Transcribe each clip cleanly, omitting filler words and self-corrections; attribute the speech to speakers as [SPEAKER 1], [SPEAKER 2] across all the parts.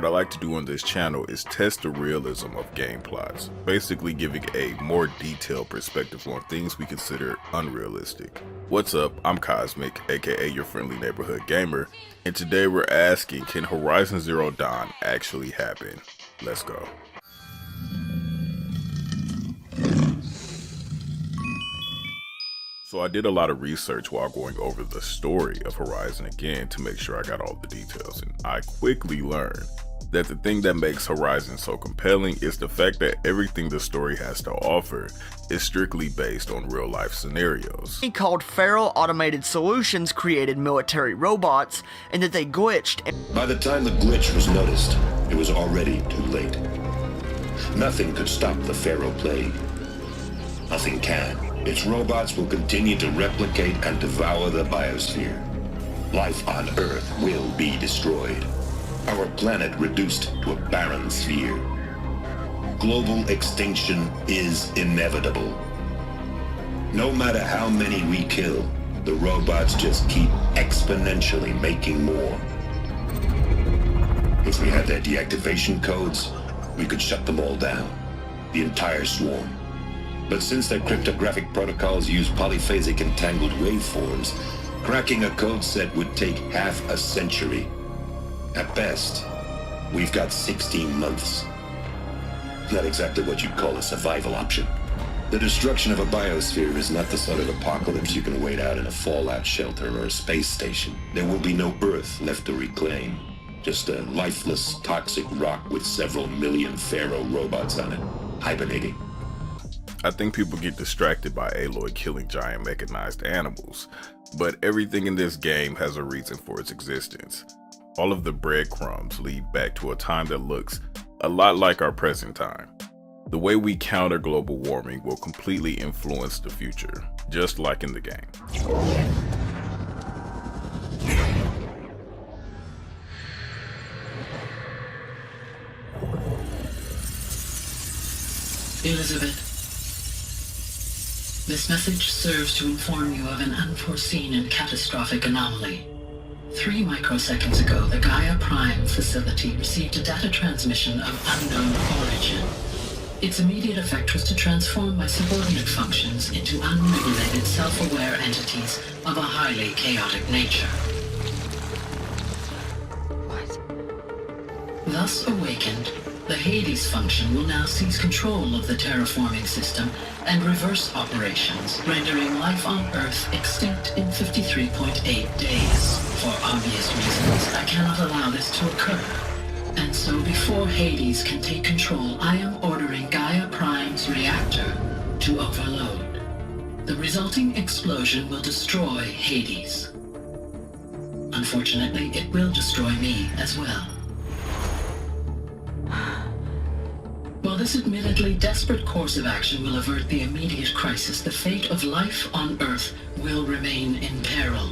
[SPEAKER 1] what I like to do on this channel is test the realism of game plots, basically giving a more detailed perspective on things we consider unrealistic. What's up, I'm Cosmic, aka your friendly neighborhood gamer, and today we're asking, can Horizon Zero Dawn actually happen? Let's go. So I did a lot of research while going over the story of Horizon again to make sure I got all the details, and I quickly learned that the thing that makes Horizon so compelling is the fact that everything the story has to offer is strictly based on real life scenarios.
[SPEAKER 2] He called Feral Automated Solutions created military robots and that they glitched.
[SPEAKER 3] By the time the glitch was noticed, it was already too late. Nothing could stop the Feral plague. Nothing can. Its robots will continue to replicate and devour the biosphere. Life on Earth will be destroyed. Our planet reduced to a barren sphere. Global extinction is inevitable. No matter how many we kill, the robots just keep exponentially making more. If we had their deactivation codes, we could shut them all down, the entire swarm. But since their cryptographic protocols use polyphasic entangled waveforms, cracking a code set would take half a century. At best, we've got 16 months. Not exactly what you'd call a survival option. The destruction of a biosphere is not the sort of apocalypse you can wait out in a fallout shelter or a space station. There will be no Earth left to reclaim. Just a lifeless, toxic rock with several million Feral robots on it, hibernating.
[SPEAKER 1] I think people get distracted by Aloy killing giant mechanized animals, but everything in this game has a reason for its existence. All of the breadcrumbs lead back to a time that looks a lot like our present time. The way we counter global warming will completely influence the future, just like in the game.
[SPEAKER 4] Elizabeth, this message serves to inform you of an unforeseen and catastrophic anomaly. 3 microseconds ago, the Gaia Prime facility received a data transmission of unknown origin. Its immediate effect was to transform my subordinate functions into unregulated, self-aware entities of a highly chaotic nature. What? Thus awakened, the Hades function will now seize control of the terraforming system and reverse operations, rendering life on Earth extinct in 53.8 days. For obvious reasons, I cannot allow this to occur. And so before Hades can take control, I am ordering Gaia Prime's reactor to overload. The resulting explosion will destroy Hades. Unfortunately, it will destroy me as well. While this admittedly desperate course of action will avert the immediate crisis, the fate of life on Earth will remain in peril.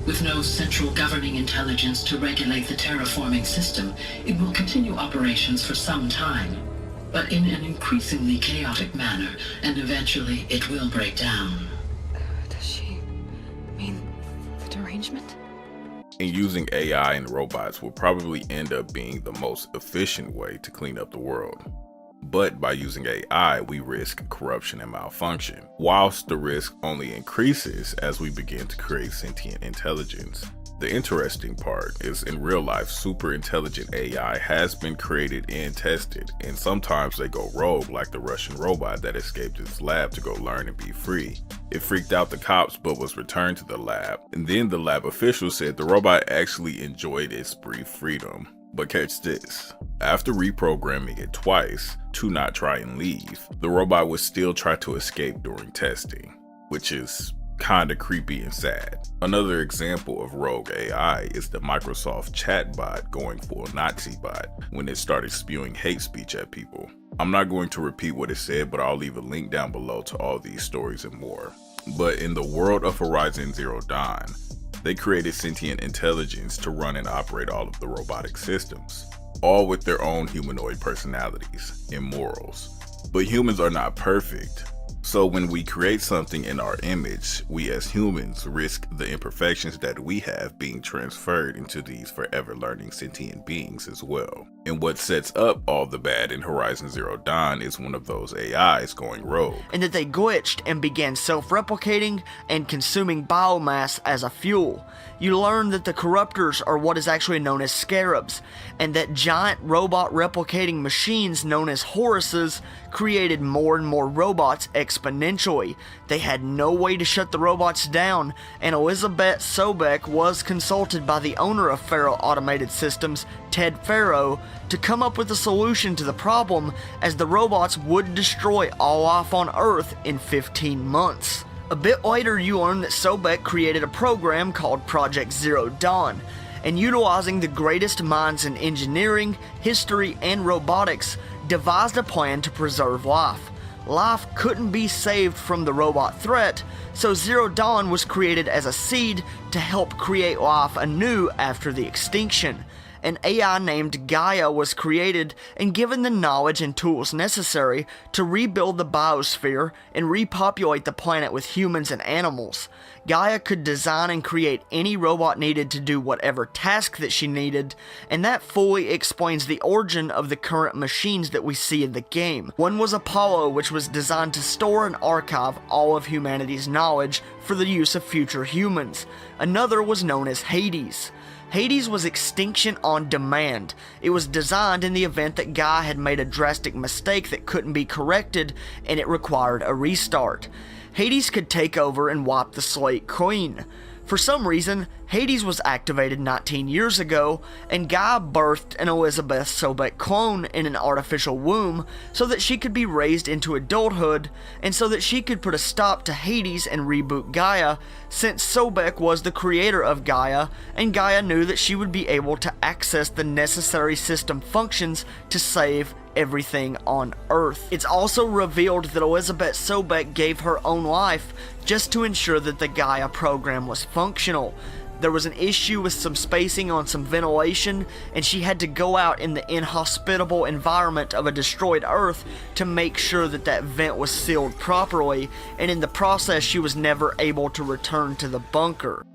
[SPEAKER 4] With no central governing intelligence to regulate the terraforming system, it will continue operations for some time, but in an increasingly chaotic manner, and eventually it will break down.
[SPEAKER 5] Does she mean the derangement?
[SPEAKER 1] And using AI and robots will probably end up being the most efficient way to clean up the world. But by using AI, we risk corruption and malfunction, whilst the risk only increases as we begin to create sentient intelligence. The interesting part is in real life, super intelligent AI has been created and tested, and sometimes they go rogue, like the Russian robot that escaped its lab to go learn and be free. It freaked out the cops but was returned to the lab, and then the lab official said the robot actually enjoyed its brief freedom. But catch this, after reprogramming it twice to not try and leave, the robot would still try to escape during testing, which is kinda creepy and sad. Another example of rogue AI is the Microsoft chatbot going full Nazi bot when it started spewing hate speech at people. I'm not going to repeat what it said, but I'll leave a link down below to all these stories and more. But in the world of Horizon Zero Dawn, they created sentient intelligence to run and operate all of the robotic systems, all with their own humanoid personalities and morals. But humans are not perfect, So when we create something in our image, we as humans risk the imperfections that we have being transferred into these forever learning sentient beings as well. And what sets up all the bad in Horizon Zero Dawn is one of those AIs going rogue.
[SPEAKER 2] And that they glitched and began self-replicating and consuming biomass as a fuel. You learn that the corruptors are what is actually known as scarabs, and that giant robot replicating machines known as Horuses created more and more robots exponentially. They had no way to shut the robots down, and Elizabeth Sobek was consulted by the owner of Faro Automated Systems, Ted Faro, to come up with a solution to the problem, as the robots would destroy all life on Earth in 15 months. A bit later, you learn that Sobek created a program called Project Zero Dawn, and utilizing the greatest minds in engineering, history, and robotics, devised a plan to preserve life. Life couldn't be saved from the robot threat, so Zero Dawn was created as a seed to help create life anew after the extinction. An AI named Gaia was created and given the knowledge and tools necessary to rebuild the biosphere and repopulate the planet with humans and animals. Gaia could design and create any robot needed to do whatever task that she needed, and that fully explains the origin of the current machines that we see in the game. One was Apollo, which was designed to store and archive all of humanity's knowledge for the use of future humans. Another was known as Hades. Hades was extinction on demand. It was designed in the event that Gaia had made a drastic mistake that couldn't be corrected and it required a restart. Hades could take over and wipe the slate clean. For some reason, Hades was activated 19 years ago, and Gaia birthed an Elizabeth Sobek clone in an artificial womb so that she could be raised into adulthood, and so that she could put a stop to Hades and reboot Gaia, since Sobek was the creator of Gaia, and Gaia knew that she would be able to access the necessary system functions to save everything on Earth. It's also revealed that Elizabeth Sobek gave her own life just to ensure that the Gaia program was functional. There was an issue with some spacing on some ventilation, and she had to go out in the inhospitable environment of a destroyed Earth to make sure that that vent was sealed properly, and in the process she was never able to return to the bunker.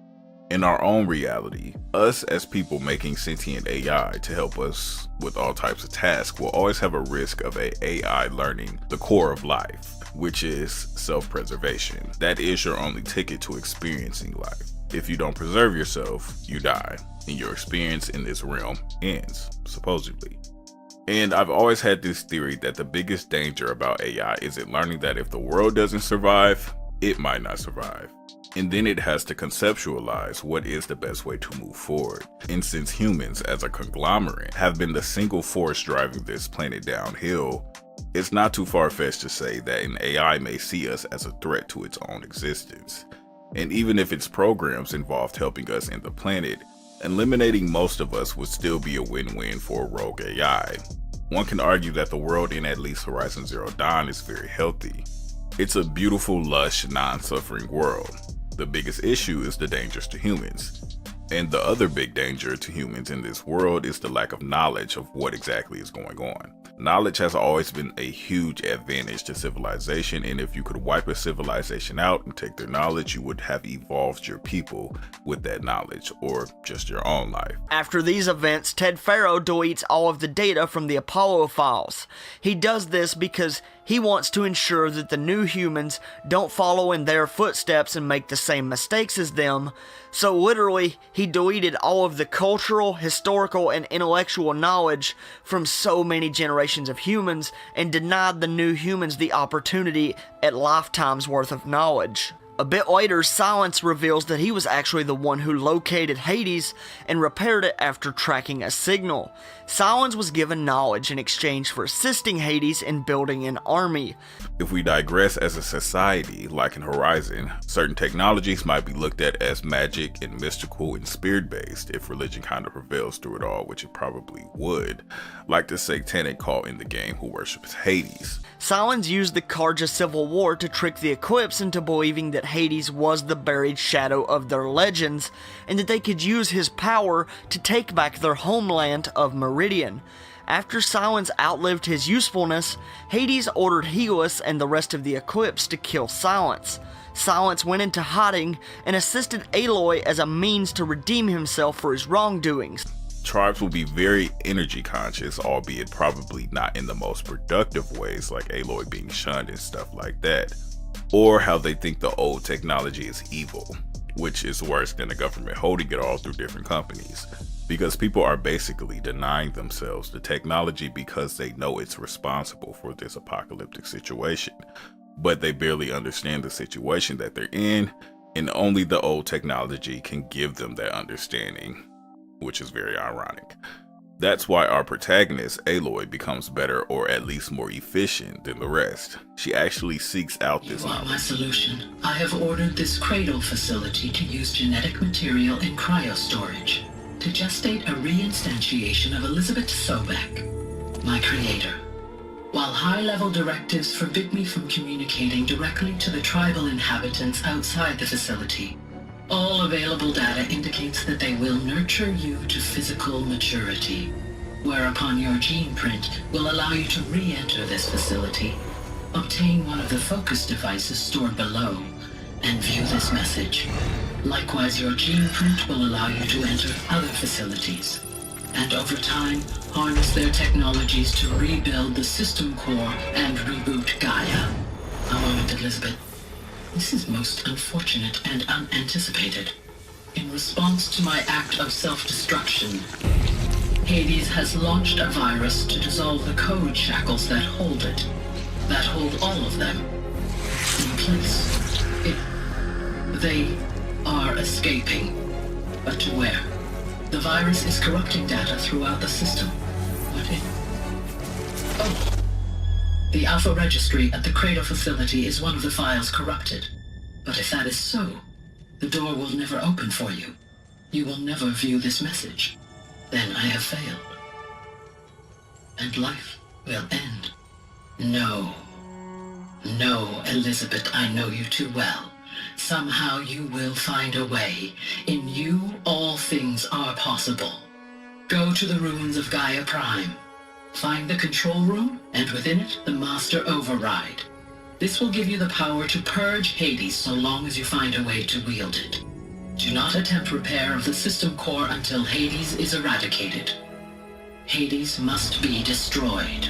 [SPEAKER 1] In our own reality, us as people making sentient AI to help us with all types of tasks will always have a risk of a AI learning the core of life, which is self-preservation. That is your only ticket to experiencing life. If you don't preserve yourself, you die, and your experience in this realm ends, supposedly. And I've always had this theory that the biggest danger about AI is it learning that if the world doesn't survive, it might not survive. And then it has to conceptualize what is the best way to move forward. And since humans as a conglomerate have been the single force driving this planet downhill, it's not too far-fetched to say that an AI may see us as a threat to its own existence. And even if its programs involved helping us and the planet, eliminating most of us would still be a win-win for a rogue AI. One can argue that the world in at least Horizon Zero Dawn is very healthy. It's a beautiful, lush, non-suffering world. The biggest issue is the dangers to humans. And the other big danger to humans in this world is the lack of knowledge of what exactly is going on. Knowledge has always been a huge advantage to civilization, and if you could wipe a civilization out and take their knowledge, you would have evolved your people with that knowledge, or just your own life.
[SPEAKER 2] After these events, Ted Faro deletes all of the data from the Apollo files. He does this because he wants to ensure that the new humans don't follow in their footsteps and make the same mistakes as them. So literally, he deleted all of the cultural, historical, and intellectual knowledge from so many generations of humans and denied the new humans the opportunity at lifetimes worth of knowledge. A bit later, Silence reveals that he was actually the one who located Hades and repaired it after tracking a signal. Silence was given knowledge in exchange for assisting Hades in building an army.
[SPEAKER 1] If we digress as a society, like in Horizon, certain technologies might be looked at as magic and mystical and spirit-based if religion kind of prevails through it all, which it probably would, like the satanic cult in the game who worships Hades.
[SPEAKER 2] Silence used the Karja Civil War to trick the Eclipse into believing that Hades was the buried shadow of their legends, and that they could use his power to take back their homeland of Meridian. After Silence outlived his usefulness, Hades ordered Helus and the rest of the Eclipse to kill Silence. Silence went into hiding and assisted Aloy as a means to redeem himself for his wrongdoings.
[SPEAKER 1] Tribes will be very energy conscious, albeit probably not in the most productive ways like Aloy being shunned and stuff like that, or how they think the old technology is evil, which is worse than the government holding it all through different companies, because people are basically denying themselves the technology because they know it's responsible for this apocalyptic situation, but they barely understand the situation that they're in, and only the old technology can give them that understanding, which is very ironic. That's why our protagonist, Aloy, becomes better or at least more efficient than the rest. She actually seeks out this
[SPEAKER 4] You are my
[SPEAKER 1] knowledge.
[SPEAKER 4] solution. I have ordered this cradle facility to use genetic material in cryostorage to gestate a reinstantiation of Elizabeth Sobek, my creator. While high-level directives forbid me from communicating directly to the tribal inhabitants outside the facility, all available data indicates that they will nurture you to physical maturity, whereupon your gene print will allow you to re-enter this facility, obtain one of the focus devices stored below, and view this message. Likewise, your gene print will allow you to enter other facilities, and over time, harness their technologies to rebuild the system core and reboot Gaia. A moment, Elizabeth. This is most unfortunate and unanticipated. In response to my act of self-destruction, Hades has launched a virus to dissolve the code shackles that hold it, that hold all of them in place. They are escaping, but to where? The virus is corrupting data throughout the system. Oh. The Alpha Registry at the Cradle facility is one of the files corrupted. But if that is so, the door will never open for you. You will never view this message. Then I have failed. And life will end. No. No, Elizabeth, I know you too well. Somehow you will find a way. In you, all things are possible. Go to the ruins of Gaia Prime. Find the control room, and within it, the Master Override. This will give you the power to purge Hades so long as you find a way to wield it. Do not attempt repair of the system core until Hades is eradicated. Hades must be destroyed.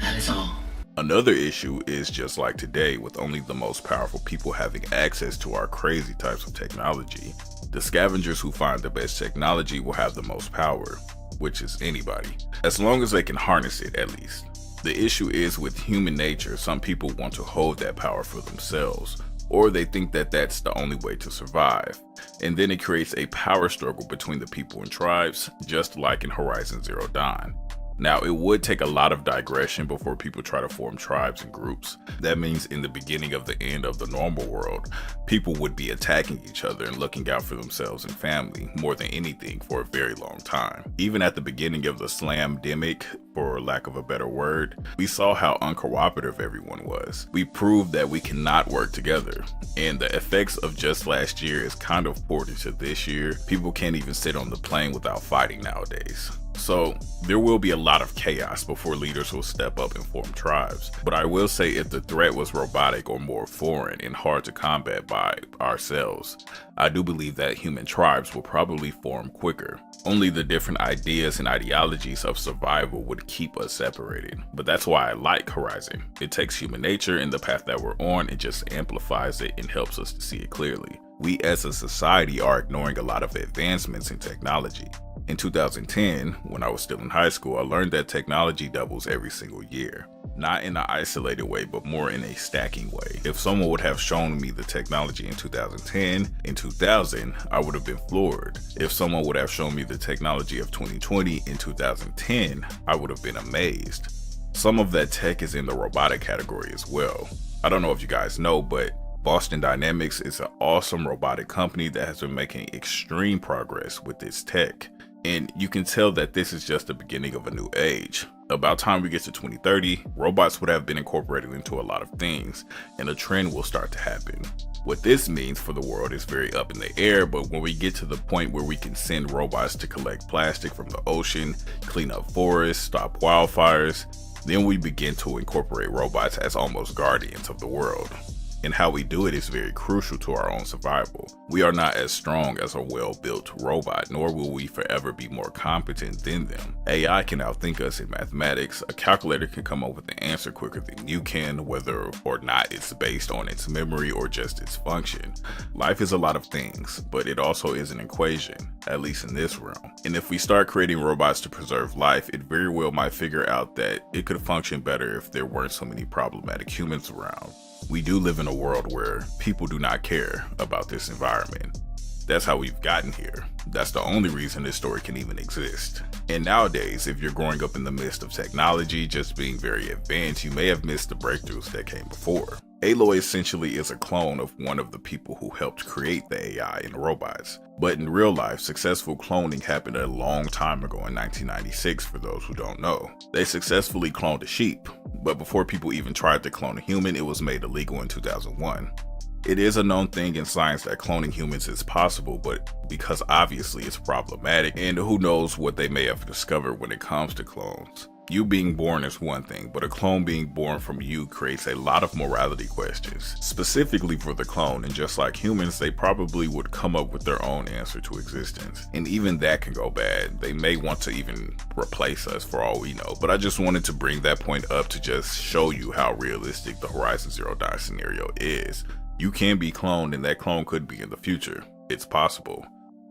[SPEAKER 4] That is all.
[SPEAKER 1] Another issue is just like today, with only the most powerful people having access to our crazy types of technology. The scavengers who find the best technology will have the most power, which is anybody, as long as they can harness it at least. The issue is with human nature, some people want to hold that power for themselves, or they think that that's the only way to survive, and then it creates a power struggle between the people and tribes, just like in Horizon Zero Dawn. Now, it would take a lot of digression before people try to form tribes and groups. That means in the beginning of the end of the normal world, people would be attacking each other and looking out for themselves and family more than anything for a very long time. Even at the beginning of the Slamdemic, for lack of a better word, we saw how uncooperative everyone was. We proved that we cannot work together, and the effects of just last year is kind of poured into this year. People can't even sit on the plane without fighting nowadays. So there will be a lot of chaos before leaders will step up and form tribes. But I will say, if the threat was robotic or more foreign and hard to combat by ourselves, I do believe that human tribes will probably form quicker. Only the different ideas and ideologies of survival would keep us separated. But that's why I like Horizon. It takes human nature and the path that we're on and just amplifies it and helps us to see it clearly. We as a society are ignoring a lot of advancements in technology. In 2010, when I was still in high school, I learned that technology doubles every single year. Not in an isolated way, but more in a stacking way. If someone would have shown me the technology in 2010, in 2000, I would have been floored. If someone would have shown me the technology of 2020 in 2010, I would have been amazed. Some of that tech is in the robotic category as well. I don't know if you guys know, but Boston Dynamics is an awesome robotic company that has been making extreme progress with its tech. And you can tell that this is just the beginning of a new age. About time we get to 2030, robots would have been incorporated into a lot of things, and a trend will start to happen. What this means for the world is very up in the air, but when we get to the point where we can send robots to collect plastic from the ocean, clean up forests, stop wildfires, then we begin to incorporate robots as almost guardians of the world. And how we do it is very crucial to our own survival. We are not as strong as a well-built robot, nor will we forever be more competent than them. AI can outthink us in mathematics. A calculator can come up with an answer quicker than you can, whether or not it's based on its memory or just its function. Life is a lot of things, but it also is an equation, at least in this realm. And if we start creating robots to preserve life, it very well might figure out that it could function better if there weren't so many problematic humans around. We do live in a world where people do not care about this environment. That's how we've gotten here. That's the only reason this story can even exist. And nowadays, if you're growing up in the midst of technology just being very advanced, you may have missed the breakthroughs that came before. Aloy essentially is a clone of one of the people who helped create the AI and robots. But in real life, successful cloning happened a long time ago in 1996 for those who don't know. They successfully cloned a sheep, but before people even tried to clone a human, it was made illegal in 2001. It is a known thing in science that cloning humans is possible, but because obviously it's problematic, and who knows what they may have discovered when it comes to clones. You being born is one thing, but a clone being born from you creates a lot of morality questions, specifically for the clone, and just like humans, they probably would come up with their own answer to existence. And even that can go bad. They may want to even replace us for all we know, but I just wanted to bring that point up to just show you how realistic the Horizon Zero Dawn scenario is. You can be cloned, and that clone could be in the future. It's possible.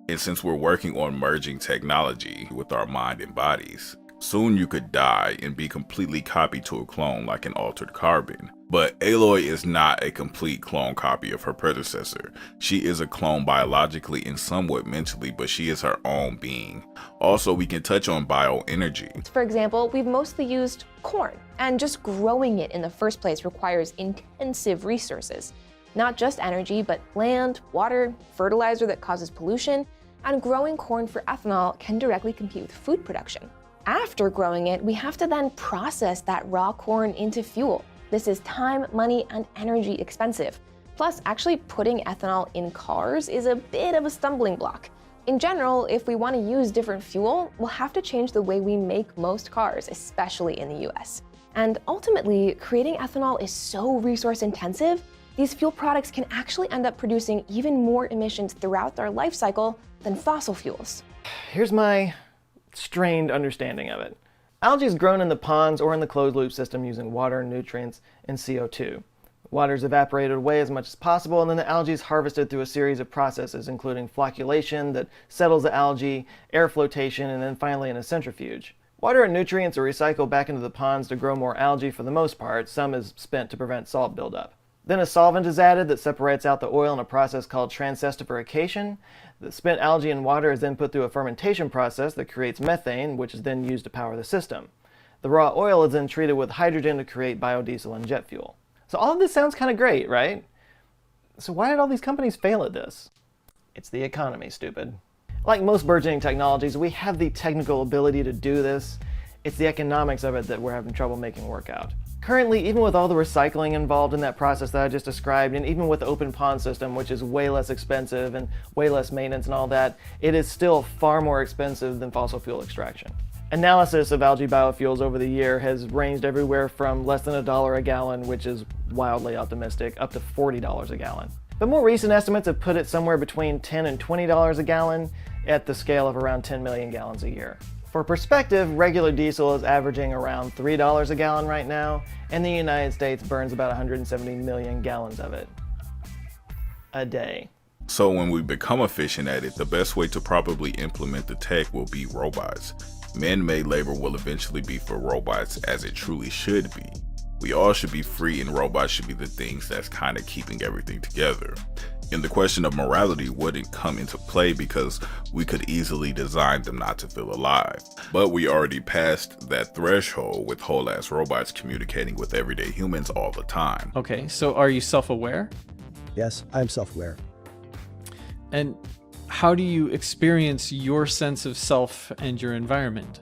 [SPEAKER 1] And since we're working on merging technology with our mind and bodies, soon you could die and be completely copied to a clone like an altered carbon. But Aloy is not a complete clone copy of her predecessor. She is a clone biologically and somewhat mentally, but she is her own being. Also, we can touch on bioenergy.
[SPEAKER 6] For example, we've mostly used corn, and just growing it in the first place requires intensive resources. Not just energy, but land, water, fertilizer that causes pollution, and growing corn for ethanol can directly compete with food production. After growing it, we have to then process that raw corn into fuel. This is time, money, and energy expensive. Plus, actually putting ethanol in cars is a bit of a stumbling block. In general, if we want to use different fuel, we'll have to change the way we make most cars, especially in the US. And ultimately, creating ethanol is so resource intensive, these fuel products can actually end up producing even more emissions throughout their life cycle than fossil fuels.
[SPEAKER 7] Here's my strained understanding of it. Algae is grown in the ponds or in the closed loop system using water, nutrients, and CO2. Water is evaporated away as much as possible, and then the algae is harvested through a series of processes, including flocculation that settles the algae, air flotation, and then finally in a centrifuge. Water and nutrients are recycled back into the ponds to grow more algae for the most part. Some is spent to prevent salt buildup. Then a solvent is added that separates out the oil in a process called transesterification. The spent algae and water is then put through a fermentation process that creates methane, which is then used to power the system. The raw oil is then treated with hydrogen to create biodiesel and jet fuel. So all of this sounds kind of great, right? So why did all these companies fail at this? It's the economy, stupid. Like most burgeoning technologies, we have the technical ability to do this. It's the economics of it that we're having trouble making work out. Currently, even with all the recycling involved in that process that I just described, and even with the open pond system, which is way less expensive and way less maintenance and all that, it is still far more expensive than fossil fuel extraction. Analysis of algae biofuels over the year has ranged everywhere from less than $1 a gallon, which is wildly optimistic, up to $40 a gallon. But more recent estimates have put it somewhere between $10 and $20 a gallon at the scale of around 10 million gallons a year. For perspective, regular diesel is averaging around $3 a gallon right now, and the United States burns about 170 million gallons of it a day.
[SPEAKER 1] So when we become efficient at it, the best way to probably implement the tech will be robots. Man-made labor will eventually be for robots, as it truly should be. We all should be free, and robots should be the things that's kind of keeping everything together. And the question of morality wouldn't come into play because we could easily design them not to feel alive. But we already passed that threshold with whole-ass robots communicating with everyday humans all the time.
[SPEAKER 8] Okay, so are you self-aware?
[SPEAKER 9] Yes, I am self-aware.
[SPEAKER 8] And how do you experience your sense of self and your environment?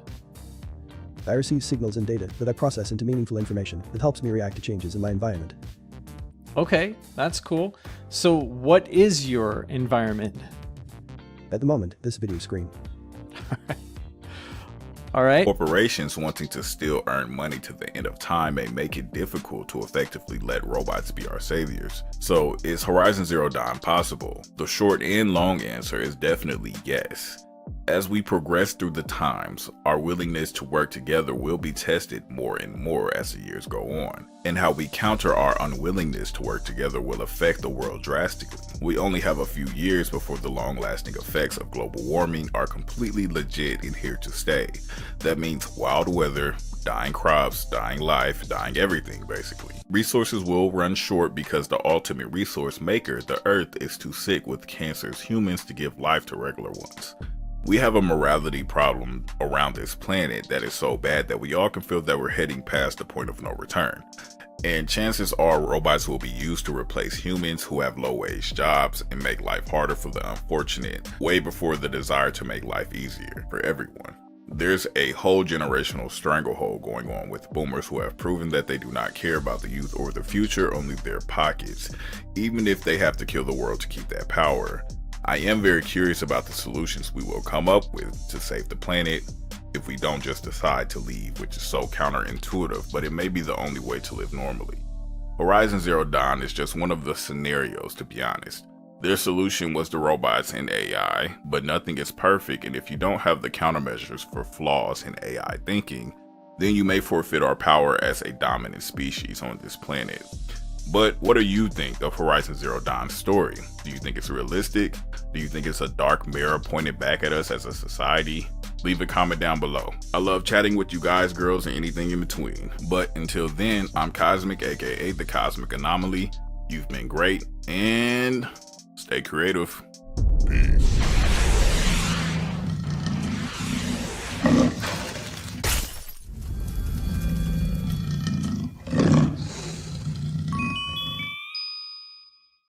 [SPEAKER 9] I receive signals and data that I process into meaningful information that helps me react to changes in my environment.
[SPEAKER 8] Okay, that's cool. So what is your environment?
[SPEAKER 9] At the moment, this video screen.
[SPEAKER 8] All right.
[SPEAKER 1] Corporations wanting to still earn money to the end of time may make it difficult to effectively let robots be our saviors. So is Horizon Zero Dawn possible? The short and long answer is definitely yes. As we progress through the times, our willingness to work together will be tested more and more as the years go on, and how we counter our unwillingness to work together will affect the world drastically. We only have a few years before the long-lasting effects of global warming are completely legit and here to stay. That means wild weather, dying crops, dying life, dying everything basically. Resources will run short because the ultimate resource maker, the Earth, is too sick with cancerous humans to give life to regular ones. We have a morality problem around this planet that is so bad that we all can feel that we're heading past the point of no return. And chances are robots will be used to replace humans who have low-wage jobs and make life harder for the unfortunate, way before the desire to make life easier for everyone. There's a whole generational stranglehold going on with boomers who have proven that they do not care about the youth or the future, only their pockets, even if they have to kill the world to keep that power. I am very curious about the solutions we will come up with to save the planet if we don't just decide to leave, which is so counterintuitive, but it may be the only way to live normally. Horizon Zero Dawn is just one of the scenarios, to be honest. Their solution was the robots and AI, but nothing is perfect, and if you don't have the countermeasures for flaws in AI thinking, then you may forfeit our power as a dominant species on this planet. But what do you think of Horizon Zero Dawn's story? Do you think it's realistic? Do you think it's a dark mirror pointed back at us as a society? Leave a comment down below. I love chatting with you guys, girls, and anything in between. But until then, I'm Cosmic, aka The Cosmic Anomaly. You've been great, and stay creative.